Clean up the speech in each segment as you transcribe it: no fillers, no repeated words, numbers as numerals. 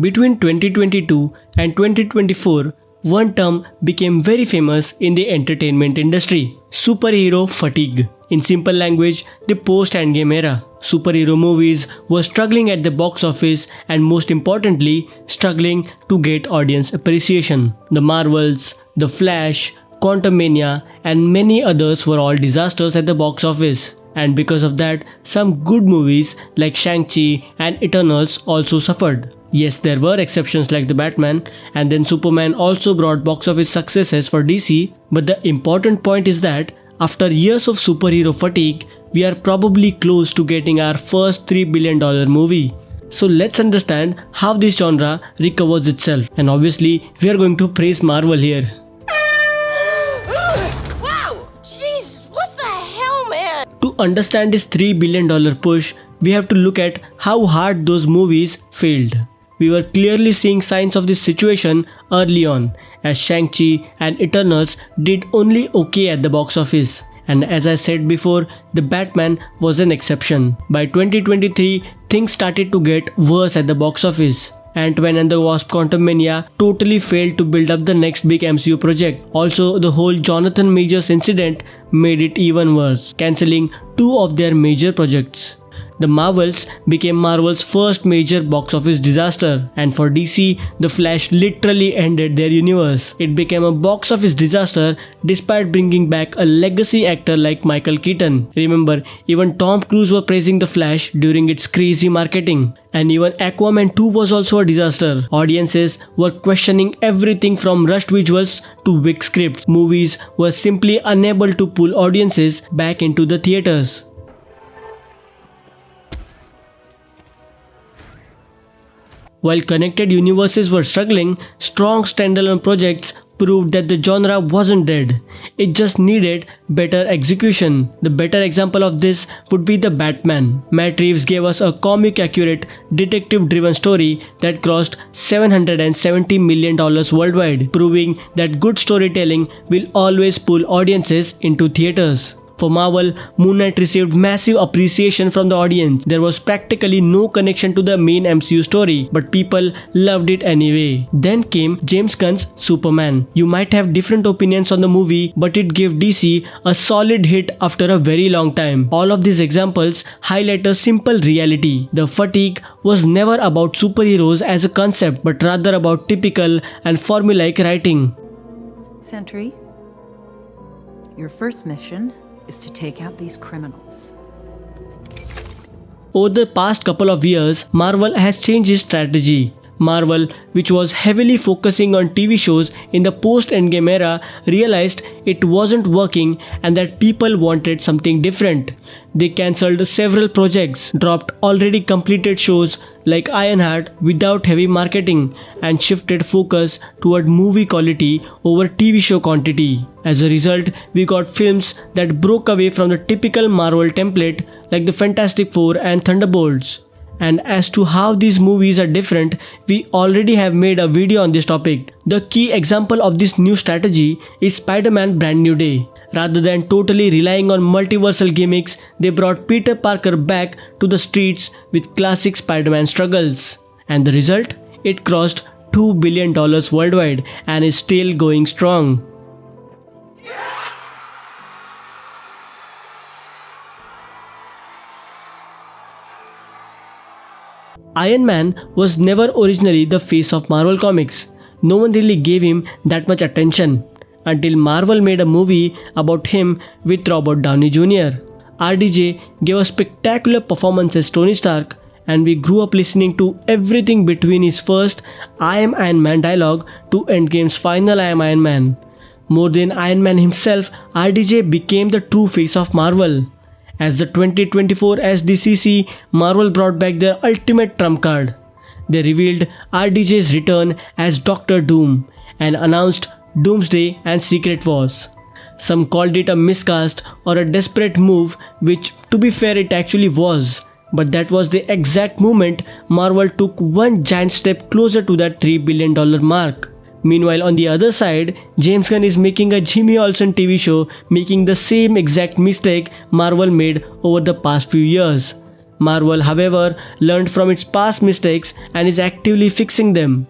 Between 2022 and 2024, one term became very famous in the entertainment industry: superhero fatigue. In simple language, the post-Endgame era. Superhero movies were struggling at the box office and most importantly, struggling to get audience appreciation. The Marvels, The Flash, Quantumania and many others were all disasters at the box office. And because of that, some good movies like Shang-Chi and Eternals also suffered. Yes, there were exceptions like the Batman, and then Superman also brought box office successes for DC, but the important point is that after years of superhero fatigue, we are probably close to getting our first $3 billion movie. So let's understand how this genre recovers itself. And obviously, we are going to praise Marvel here. Wow! Jeez, what the hell, man? To understand this $3 billion push, we have to look at how hard those movies failed. We were clearly seeing signs of this situation early on, as Shang-Chi and Eternals did only okay at the box office. And as I said before, the Batman was an exception. By 2023, things started to get worse at the box office. Ant-Man and the Wasp: Quantumania totally failed to build up the next big MCU project. Also, the whole Jonathan Majors incident made it even worse, cancelling 2 of their major projects. The Marvels became Marvel's first major box office disaster, and for DC, The Flash literally ended their universe. It became a box office disaster despite bringing back a legacy actor like Michael Keaton. Remember, even Tom Cruise was praising The Flash during its crazy marketing. And even Aquaman 2 was also a disaster. Audiences were questioning everything from rushed visuals to weak scripts. Movies were simply unable to pull audiences back into the theaters. While connected universes were struggling, strong standalone projects proved that the genre wasn't dead. It just needed better execution. The better example of this would be the Batman. Matt Reeves gave us a comic-accurate, detective-driven story that crossed $770 million worldwide, proving that good storytelling will always pull audiences into theaters. For Marvel, Moon Knight received massive appreciation from the audience. There was practically no connection to the main MCU story, but people loved it anyway. Then came James Gunn's Superman. You might have different opinions on the movie, but it gave DC a solid hit after a very long time. All of these examples highlight a simple reality. The fatigue was never about superheroes as a concept, but rather about typical and formulaic writing. Sentry, your first mission is to take out these criminals. Over the past couple of years, Marvel has changed its strategy. Marvel, which was heavily focusing on TV shows in the post-Endgame era, realized it wasn't working and that people wanted something different. They cancelled several projects, dropped already completed shows like Ironheart without heavy marketing, and shifted focus toward movie quality over TV show quantity. As a result, we got films that broke away from the typical Marvel template like the Fantastic Four and Thunderbolts. And as to how these movies are different, we already have made a video on this topic. The key example of this new strategy is Spider-Man Brand New Day. Rather than totally relying on multiversal gimmicks, they brought Peter Parker back to the streets with classic Spider-Man struggles. And the result? It crossed $2 billion worldwide and is still going strong. Iron Man was never originally the face of Marvel Comics. No one really gave him that much attention until Marvel made a movie about him with Robert Downey Jr. RDJ gave a spectacular performance as Tony Stark, and we grew up listening to everything between his first "I am Iron Man" dialogue to Endgame's final "I am Iron Man." More than Iron Man himself, RDJ became the true face of Marvel. As the 2024 SDCC, Marvel brought back their ultimate trump card. They revealed RDJ's return as Doctor Doom and announced Doomsday and Secret Wars. Some called it a miscast or a desperate move, which to be fair it actually was. But that was the exact moment Marvel took one giant step closer to that $3 billion mark. Meanwhile, on the other side, James Gunn is making a Jimmy Olsen TV show, making the same exact mistake Marvel made over the past few years. Marvel, however, learned from its past mistakes and is actively fixing them.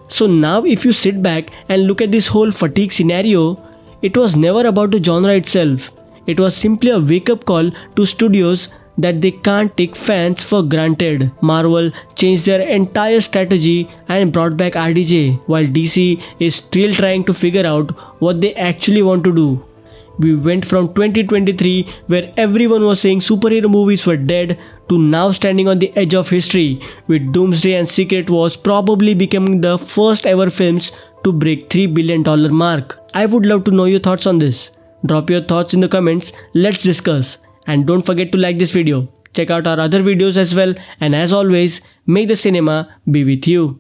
So now if you sit back and look at this whole fatigue scenario, it was never about the genre itself. It was simply a wake-up call to studios that they can't take fans for granted. Marvel changed their entire strategy and brought back RDJ, while DC is still trying to figure out what they actually want to do. We went from 2023, where everyone was saying superhero movies were dead, to now standing on the edge of history, with Doomsday and Secret Wars probably becoming the first ever films to break $3 billion mark. I would love to know your thoughts on this. Drop your thoughts in the comments, let's discuss. And don't forget to like this video. Check out our other videos as well, and as always, may the cinema be with you.